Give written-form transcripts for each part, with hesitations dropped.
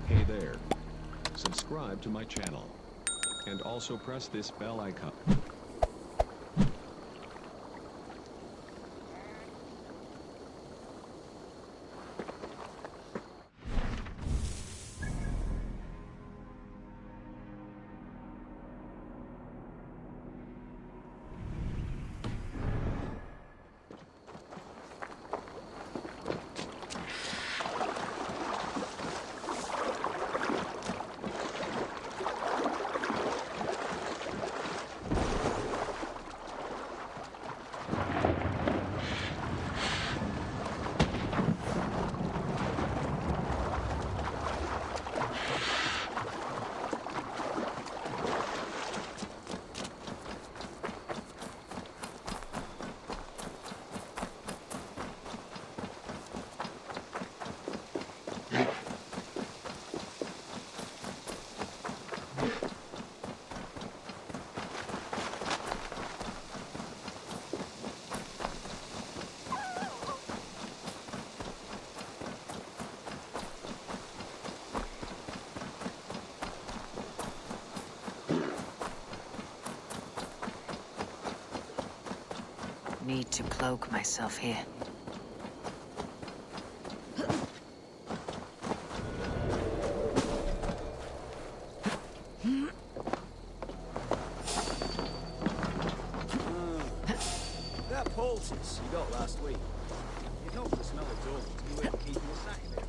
Hey there. Subscribe to my channel. And also press this bell icon. Need to cloak myself here. That poultice you got last week. You don't smell at all. You weren't keeping a sack in it.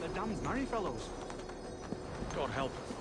The damned marry fellows. God help us.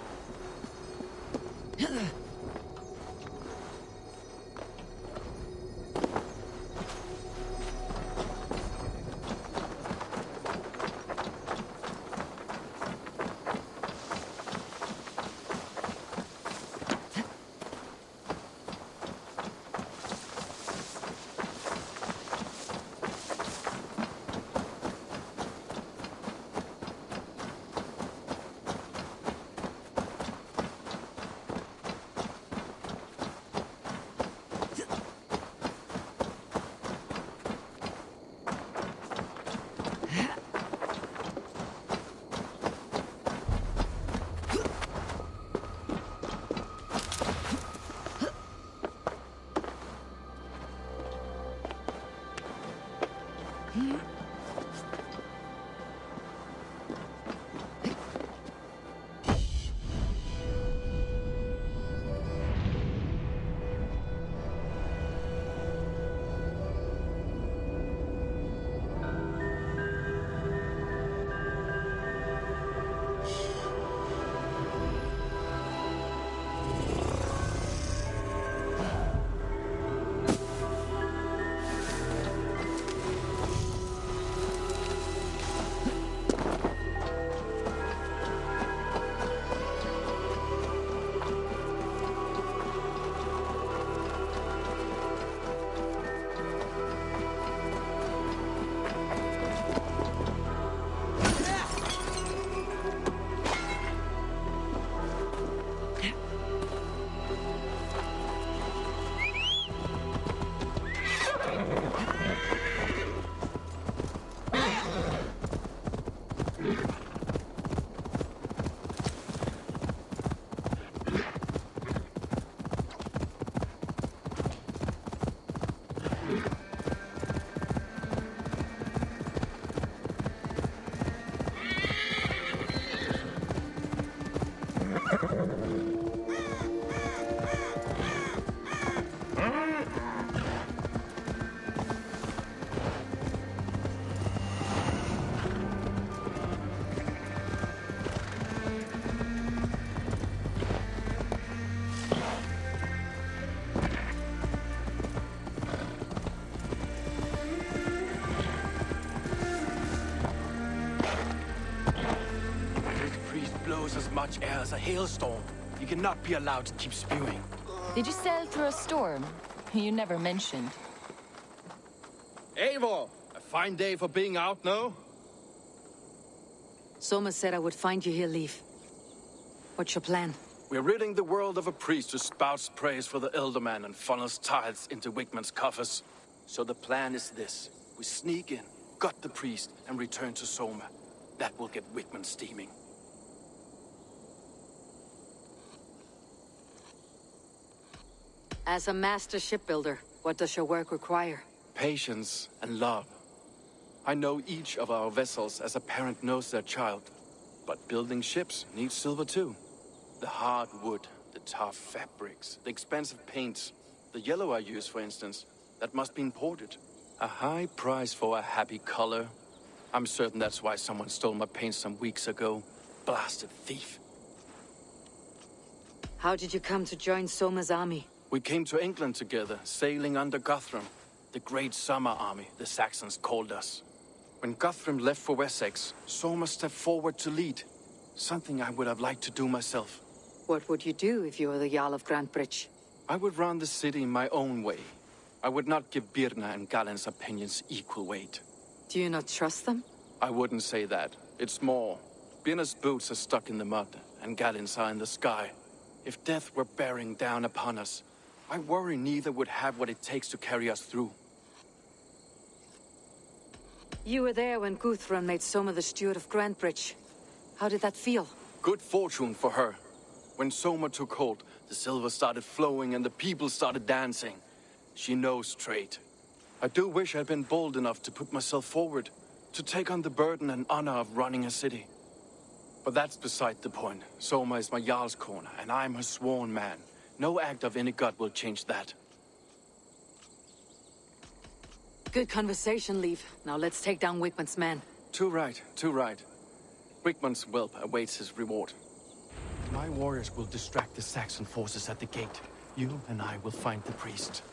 blows as much air as a hailstorm. You cannot be allowed to keep spewing. Did you sail through a storm? You never mentioned. Eivor! A fine day for being out, no? Soma said I would find you here, Leif. What's your plan? We're ridding the world of a priest who spouts praise for the elder man and funnels tithes into Wigman's coffers. So the plan is this. We sneak in, gut the priest, and return to Soma. That will get Wigman steaming. As a master shipbuilder, what does your work require? Patience and love. I know each of our vessels as a parent knows their child. But building ships needs silver too. The hard wood, the tough fabrics, the expensive paints. The yellow I use, for instance, that must be imported. A high price for a happy color. I'm certain that's why someone stole my paint some weeks ago. Blasted thief. How did you come to join Soma's army? We came to England together, sailing under Guthrum. The Great Summer Army, the Saxons called us. When Guthrum left for Wessex, Soma stepped forward to lead. Something I would have liked to do myself. What would you do if you were the Jarl of Grantebridge? I would run the city my own way. I would not give Birna and Galen's opinions equal weight. Do you not trust them? I wouldn't say that. It's more. Birna's boots are stuck in the mud, and Galen's are in the sky. If death were bearing down upon us, I worry neither would have what it takes to carry us through. You were there when Guthrum made Soma the steward of Grantebridge. How did that feel? Good fortune for her. When Soma took hold, the silver started flowing and the people started dancing. She knows trade. I do wish I'd been bold enough to put myself forward, to take on the burden and honor of running a city. But that's beside the point. Soma is my Jarl's corner, and I'm her sworn man. No act of any god will change that. Good conversation, Leif. Now let's take down Wigman's men. Too right, too right. Wigman's whelp awaits his reward. My warriors will distract the Saxon forces at the gate. You and I will find the priest.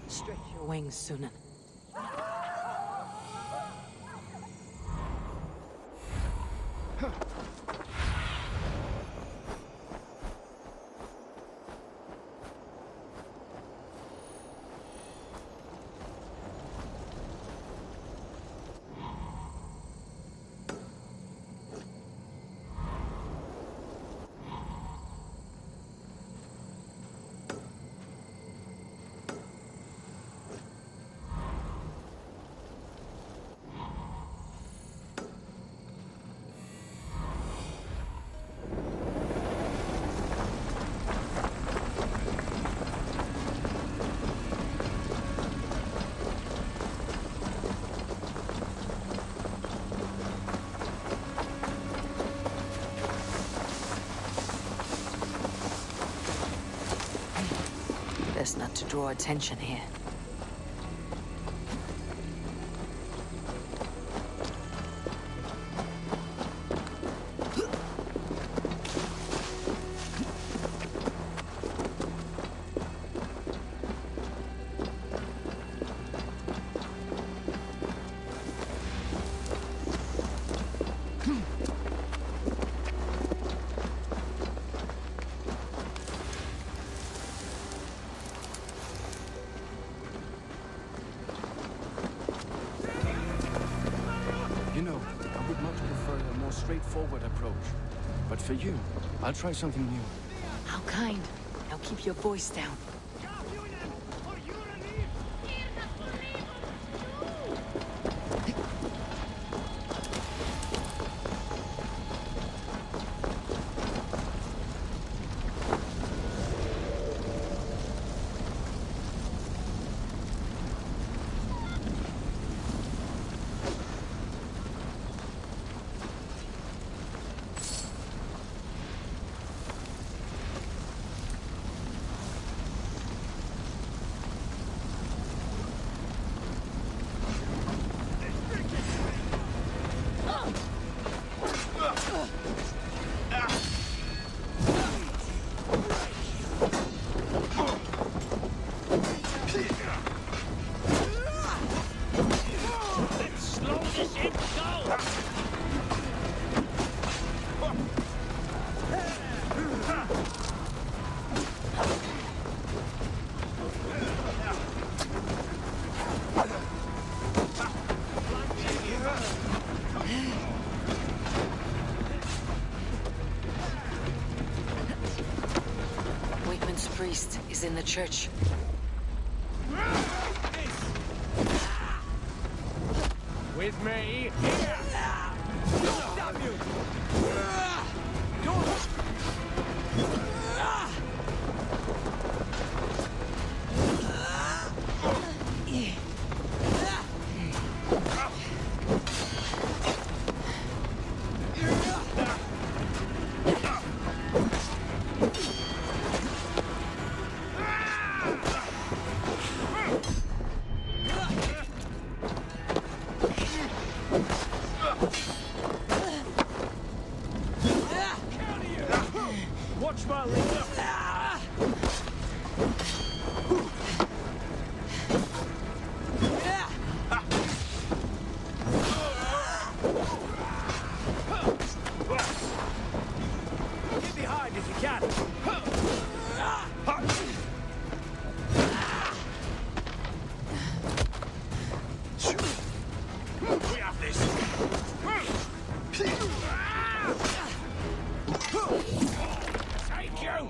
Stretch your wings, Sunan. Best not to draw attention here. You know, I would much prefer a more straightforward approach. But for you, I'll try something new. How kind. Now keep your voice down. Wakeman's priest is in the church. With me. Damn you! Watch my lead. Get behind if you can. We have this. Take you!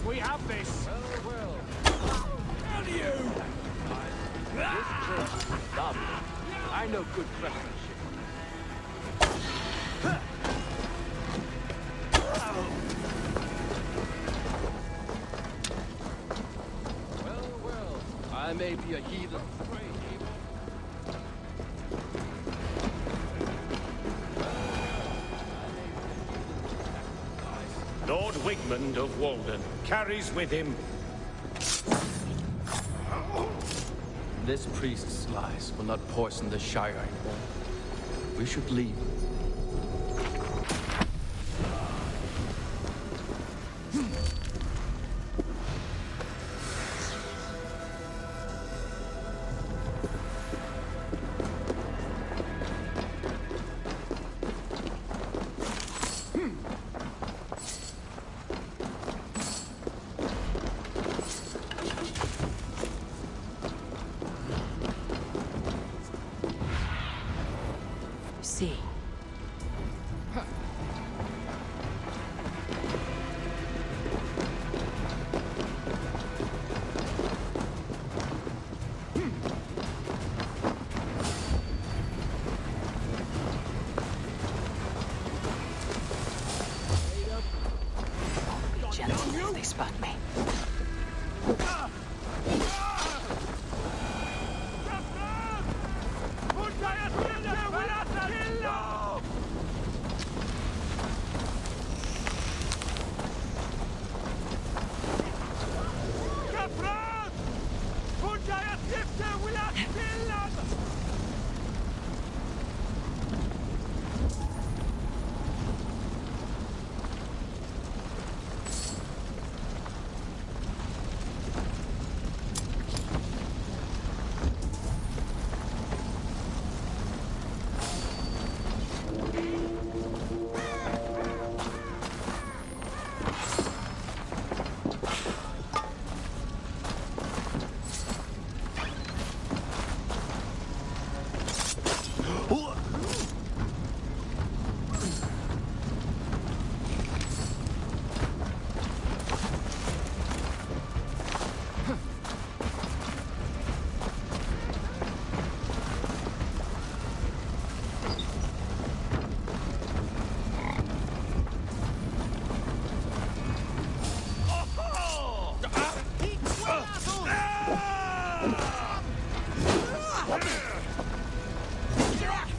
We have this. Well. How do you? This church is lovely. I know good craftsmanship. Well, I may be a heathen. Lord Wigmund of Walden carries with him. This priest's lies will not poison the Shire anymore. We should leave. See. Be gentle if they spot me.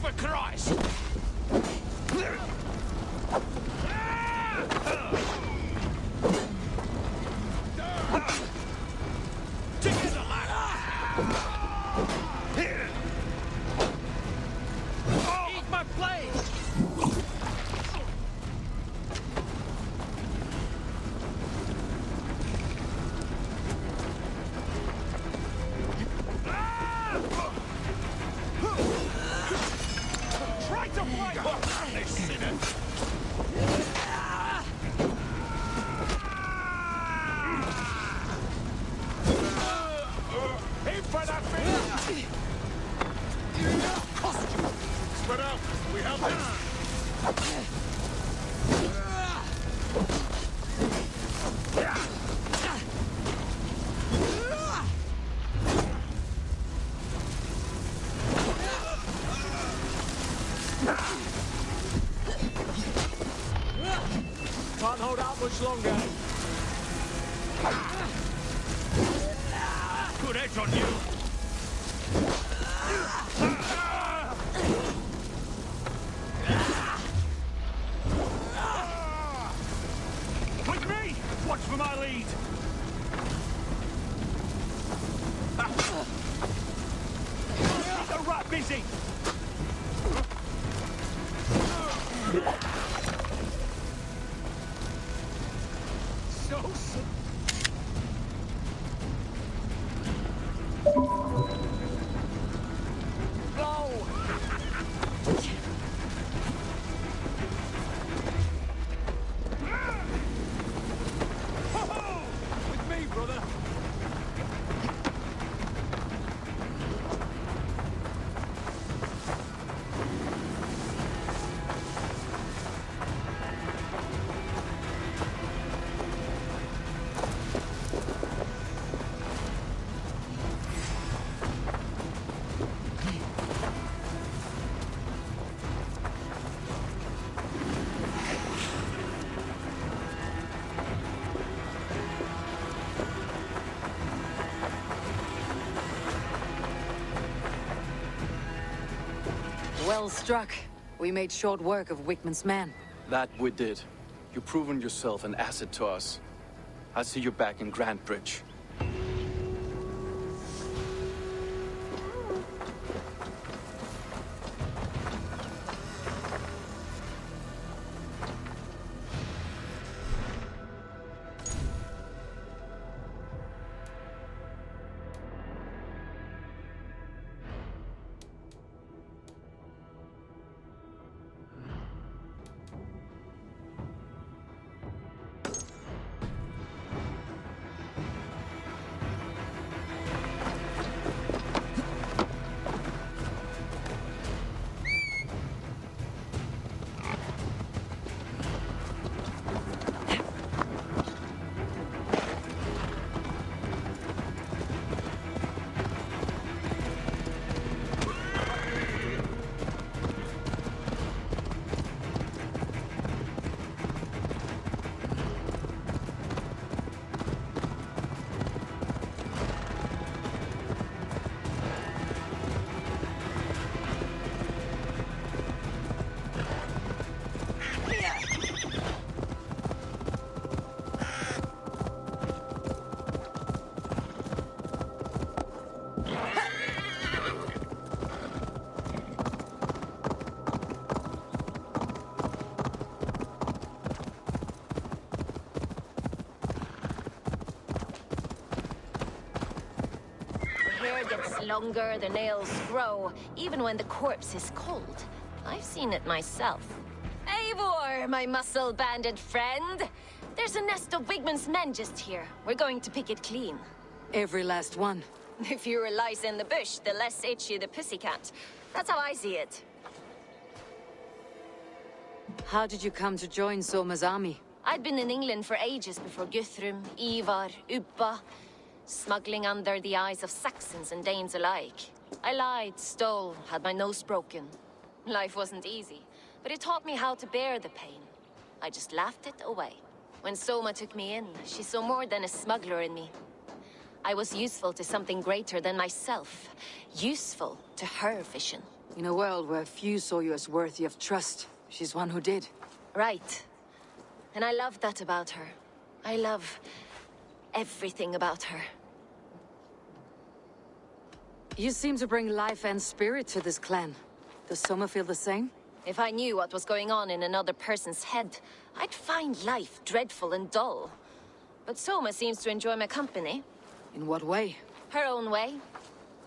For Christ! Right away! They sinner! Aim for that thing! Spread out! We have this! Can't hold out much longer. Good edge on you! With me! Watch for my lead! Keep the rat busy! So sick. With me, brother. Well struck. We made short work of Wickman's men. That we did. You've proven yourself an asset to us. I'll see you back in Grantbridge. The hair gets longer, the nails grow, even when the corpse is cold. I've seen it myself. Eivor, my muscle-banded friend! There's a nest of Wigman's men just here. We're going to pick it clean. Every last one. The fewer lice in the bush, the less itchy the pussycat. That's how I see it. How did you come to join Soma's army? I'd been in England for ages before Guthrum, Eivor, Ubba, smuggling under the eyes of Saxons and Danes alike. I lied, stole, had my nose broken. Life wasn't easy, but it taught me how to bear the pain. I just laughed it away. When Soma took me in, she saw more than a smuggler in me. I was useful to something greater than myself. Useful to her vision. In a world where few saw you as worthy of trust, she's one who did. Right. And I love that about her. I love everything about her. You seem to bring life and spirit to this clan. Does Soma feel the same? If I knew what was going on in another person's head, I'd find life dreadful and dull. But Soma seems to enjoy my company. In what way? Her own way.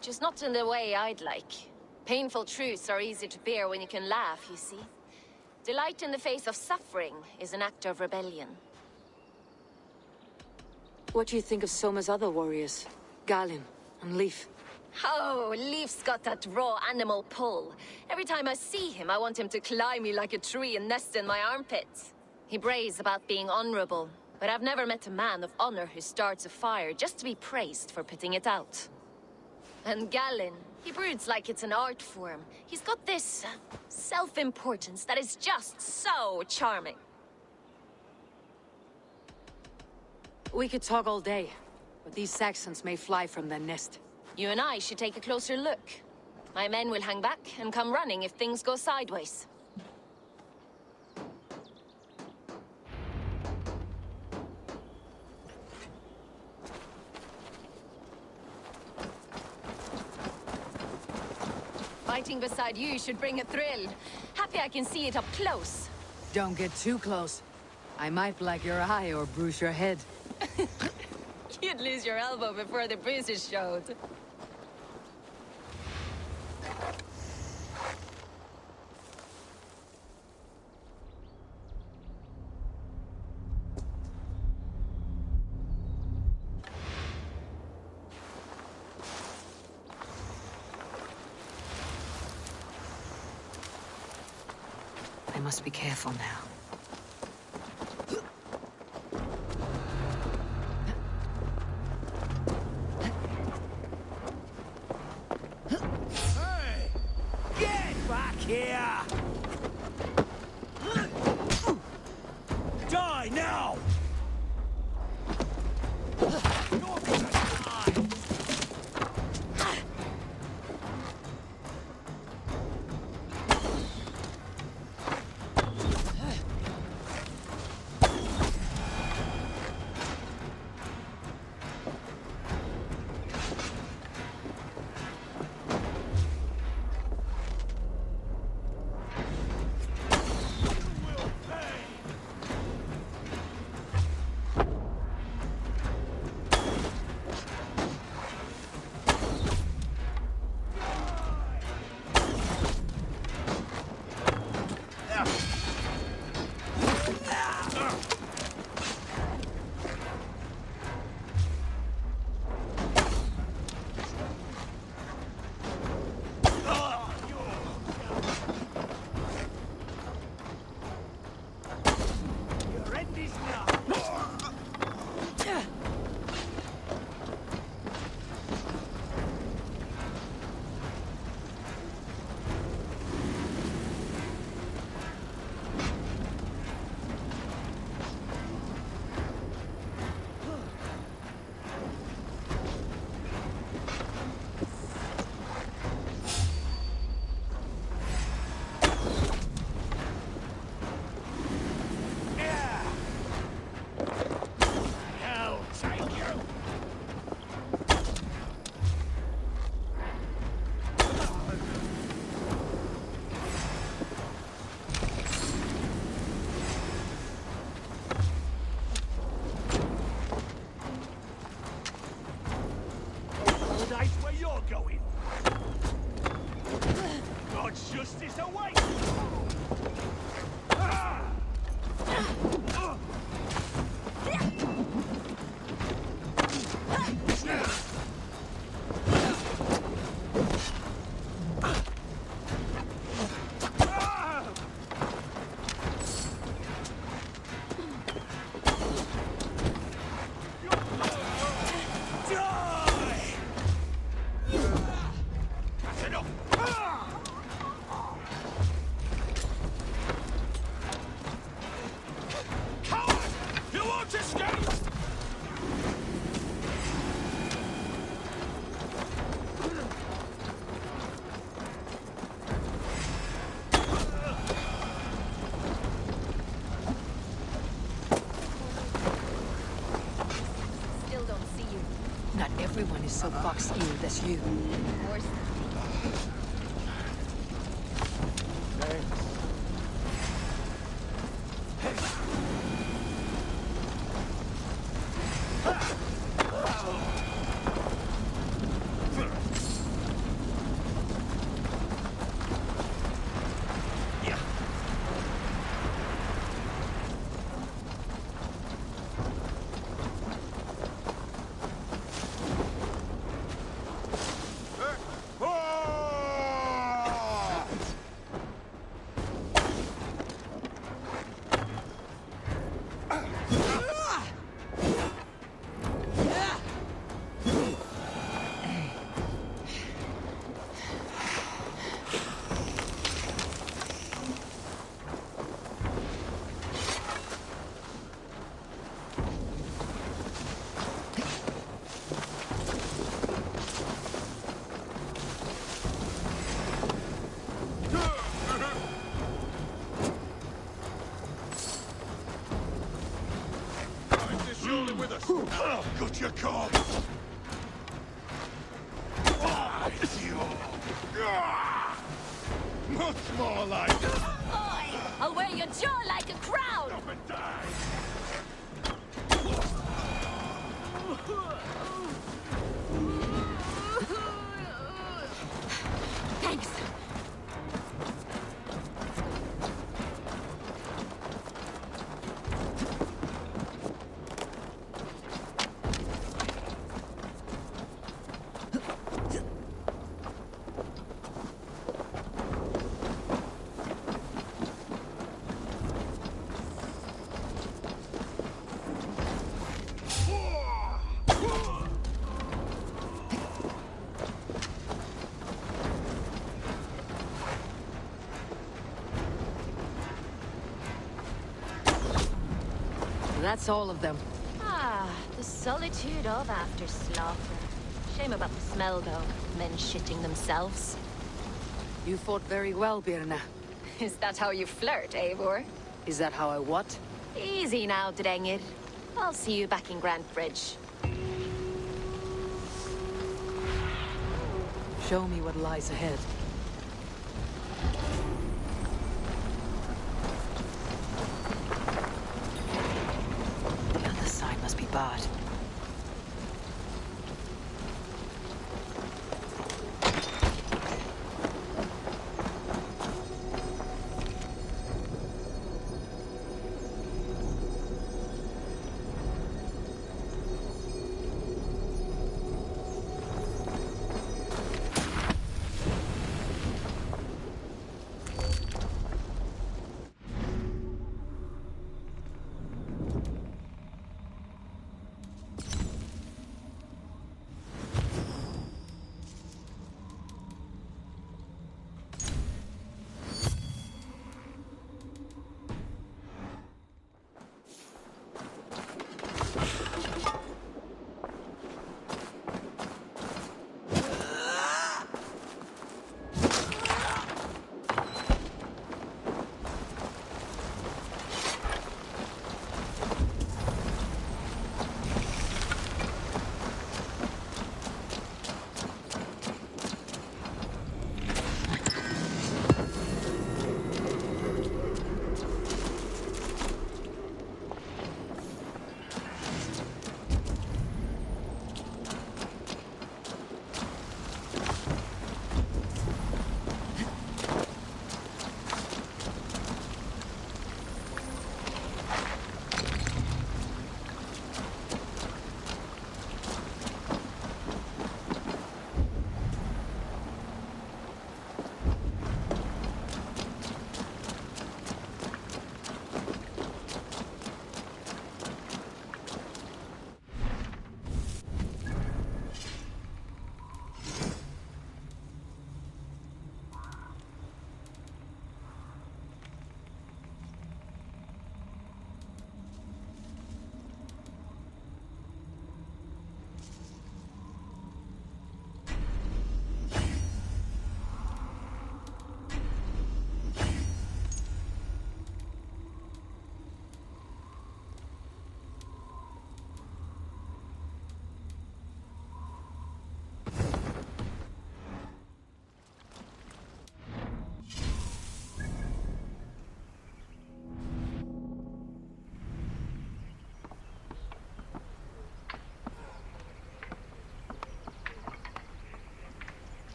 Just not in the way I'd like. Painful truths are easy to bear when you can laugh, you see. Delight in the face of suffering is an act of rebellion. What do you think of Soma's other warriors? Galin and Leif? Oh, Leif's got that raw animal pull. Every time I see him, I want him to climb me like a tree and nest in my armpits. He brays about being honorable, but I've never met a man of honor who starts a fire just to be praised for putting it out. And Galin, he broods like it's an art form. He's got this self-importance that is just so charming. We could talk all day, but these Saxons may fly from their nest. You and I should take a closer look. My men will hang back and come running if things go sideways. Fighting beside you should bring a thrill. Happy I can see it up close. Don't get too close. I might black your eye or bruise your head. You'd lose your elbow before the bruises showed. I must be careful now. Hey! Get back here! Die now! You're gonna die! Your end is now! Hell take you! That's where you're going! God's justice awaits! That's enough! Coward! You won't escape! Still don't see you. Not everyone is so box-eared as you. Worse. you come! Much more like... Boy, I'll wear your jaw like a crown! Up and die! Thanks. That's all of them. Ah, the solitude of after slaughter. Shame about the smell, though. Men shitting themselves. You fought very well, Birna. Is that how you flirt, Eivor? Is that how I what? Easy now, Drengir. I'll see you back in Grand Bridge. Show me what lies ahead. The other side must be barred.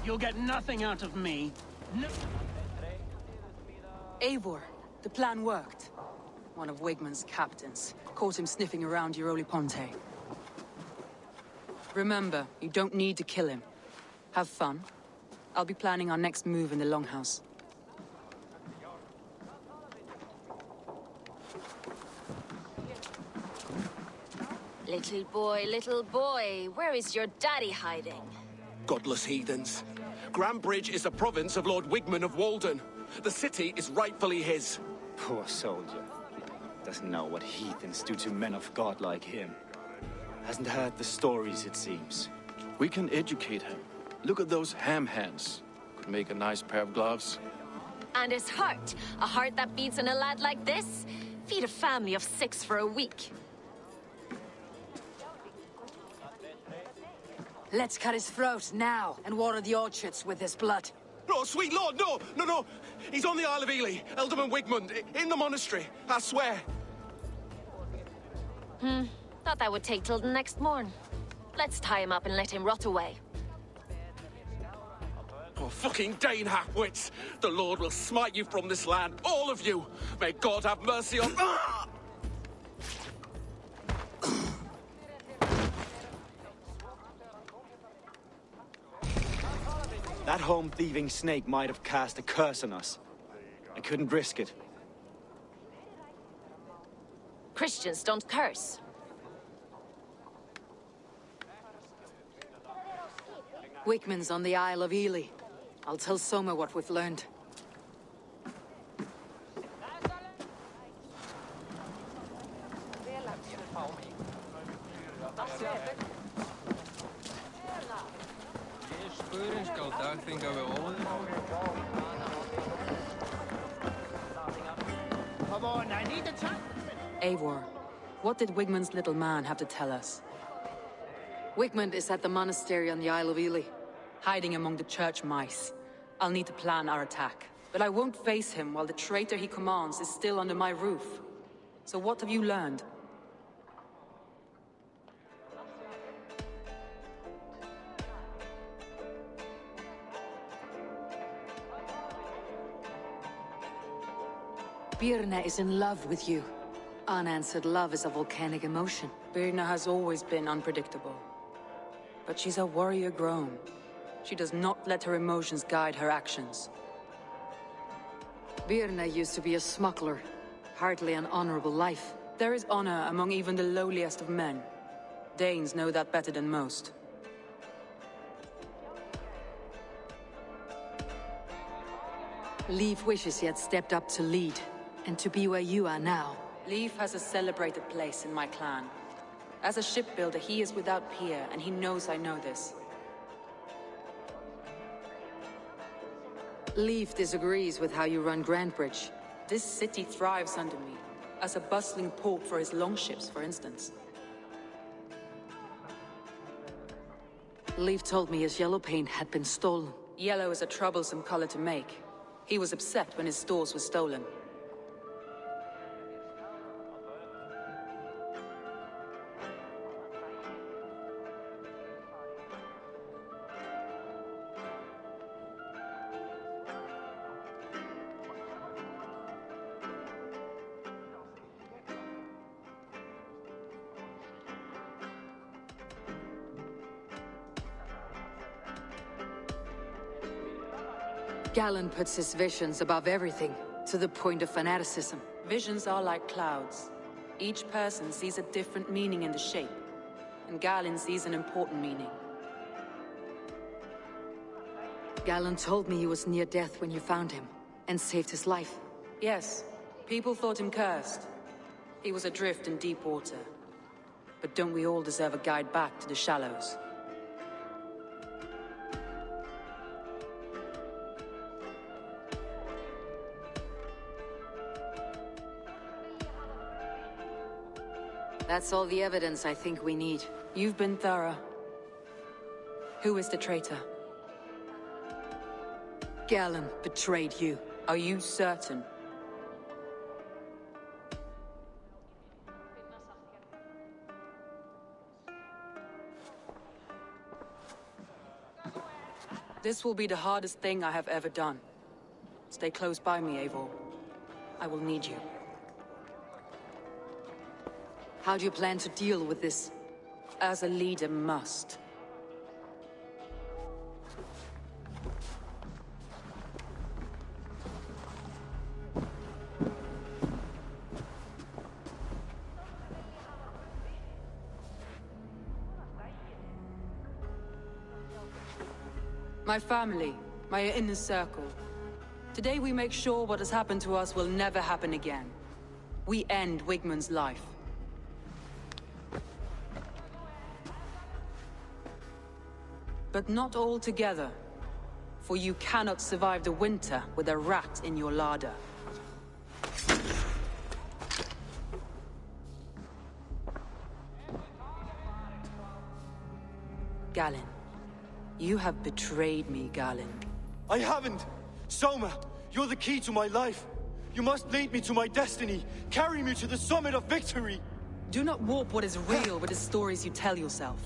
You'll get nothing out of me. No. Eivor, the plan worked. One of Wigmund's captains caught him sniffing around Euroli Ponte. Remember, you don't need to kill him. Have fun. I'll be planning our next move in the Longhouse. Little boy, where is your daddy hiding? Godless heathens. Grambridge is a province of Lord Wigmund of Walden. The city is rightfully his. Poor soldier. Doesn't know what heathens do to men of God like him. Hasn't heard the stories, it seems. We can educate him. Look at those ham hands. Could make a nice pair of gloves. And his heart, a heart that beats in a lad like this? Feed a family of 6 for a week. Let's cut his throat now and water the orchards with his blood. No, sweet lord, no, no, no. He's on the Isle of Ely, Ealdorman Wigmund, in the monastery, I swear. Thought that would take till the next morn. Let's tie him up and let him rot away. Oh, fucking Dane halfwits! The Lord will smite you from this land, all of you! May God have mercy on... Ah! That home-thieving snake might have cast a curse on us. I couldn't risk it. Christians don't curse. Wigmund's on the Isle of Ely. I'll tell Soma what we've learned. Come on, I need the time. Eivor, what did Wigmund's little man have to tell us? Wigmund is at the monastery on the Isle of Ely, hiding among the church mice. I'll need to plan our attack, but I won't face him while the traitor he commands is still under my roof. So what have you learned? Birna is in love with you. Unanswered love is a volcanic emotion. Birna has always been unpredictable. But she's a warrior grown. She does not let her emotions guide her actions. Birna used to be a smuggler. Hardly an honorable life. There is honor among even the lowliest of men. Danes know that better than most. Leif wishes he had stepped up to lead, and to be where you are now. Leif has a celebrated place in my clan. As a shipbuilder, he is without peer, and he knows I know this. Leif disagrees with how you run Grantbridge. This city thrives under me, as a bustling port for his longships, for instance. Leif told me his yellow paint had been stolen. Yellow is a troublesome color to make. He was upset when his stores were stolen. Galen puts his visions above everything, to the point of fanaticism. Visions are like clouds. Each person sees a different meaning in the shape, and Galen sees an important meaning. Galen told me he was near death when you found him, and saved his life. Yes, people thought him cursed. He was adrift in deep water. But don't we all deserve a guide back to the shallows? That's all the evidence I think we need. You've been thorough. Who is the traitor? Galen betrayed you. Are you certain? This will be the hardest thing I have ever done. Stay close by me, Eivor. I will need you. How do you plan to deal with this, as a leader must? My family, my inner circle. Today we make sure what has happened to us will never happen again. We end Wigmund's life. But not all together. For you cannot survive the winter with a rat in your larder. Galen. You have betrayed me, Galen. I haven't! Soma, you're the key to my life. You must lead me to my destiny. Carry me to the summit of victory. Do not warp what is real with the stories you tell yourself.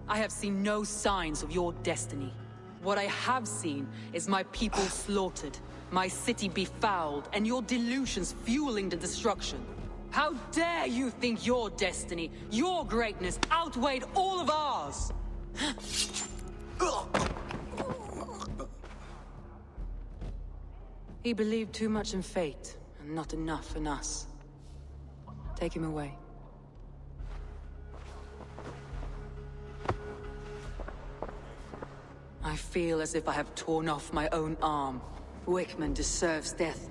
I have seen no signs of your destiny. What I have seen is my people slaughtered, my city befouled, and your delusions fueling the destruction. How dare you think your destiny, your greatness, outweighed all of ours? He believed too much in fate, and not enough in us. Take him away. I feel as if I have torn off my own arm. Wigmund deserves death.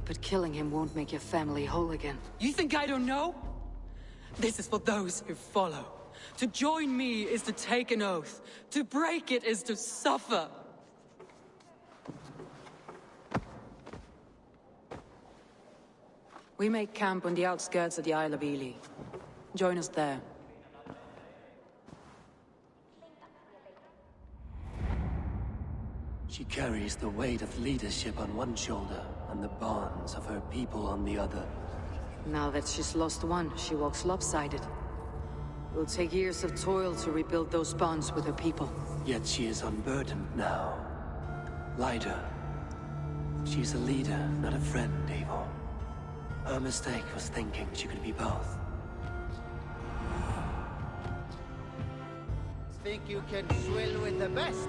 But killing him won't make your family whole again. You think I don't know? This is for those who follow. To join me is to take an oath. To break it is to suffer. We make camp on the outskirts of the Isle of Ely. Join us there. She carries the weight of leadership on one shoulder and the bonds of her people on the other. Now that she's lost one, she walks lopsided. It will take years of toil to rebuild those bonds with her people. Yet she is unburdened now. Lighter. She's a leader, not a friend, Eivor. Her mistake was thinking she could be both. Think you can swill with the best?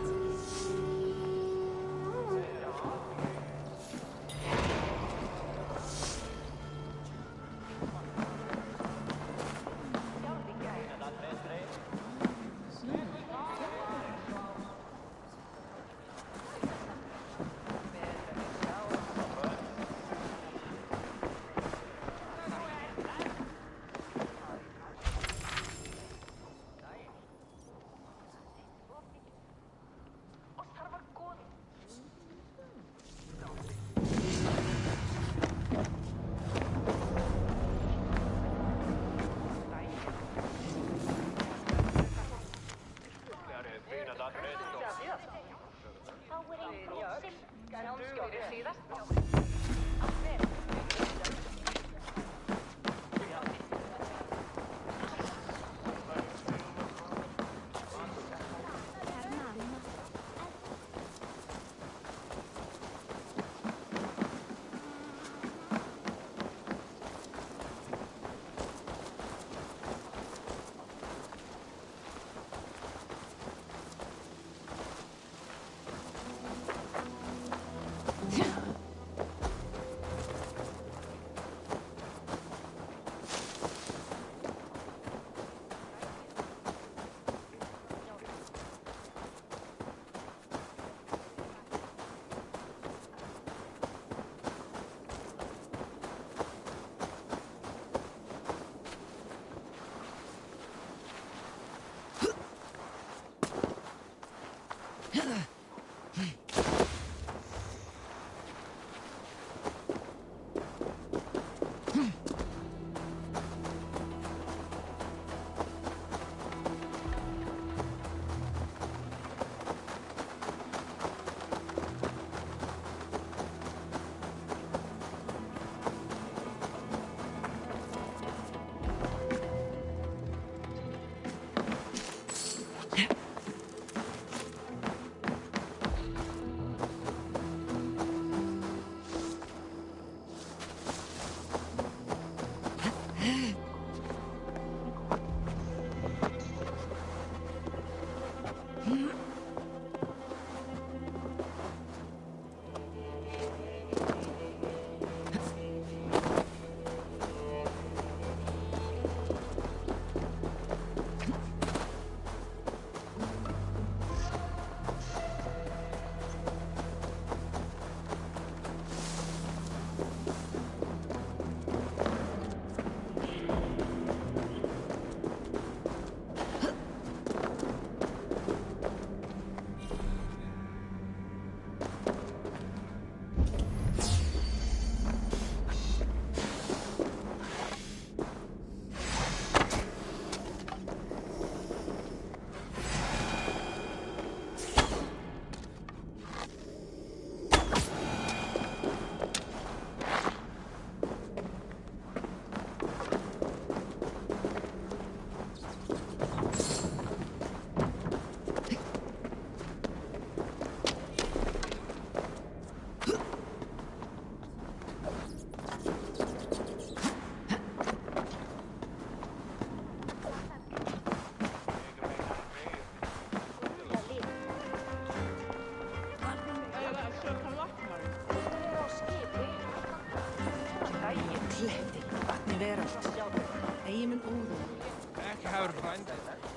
Find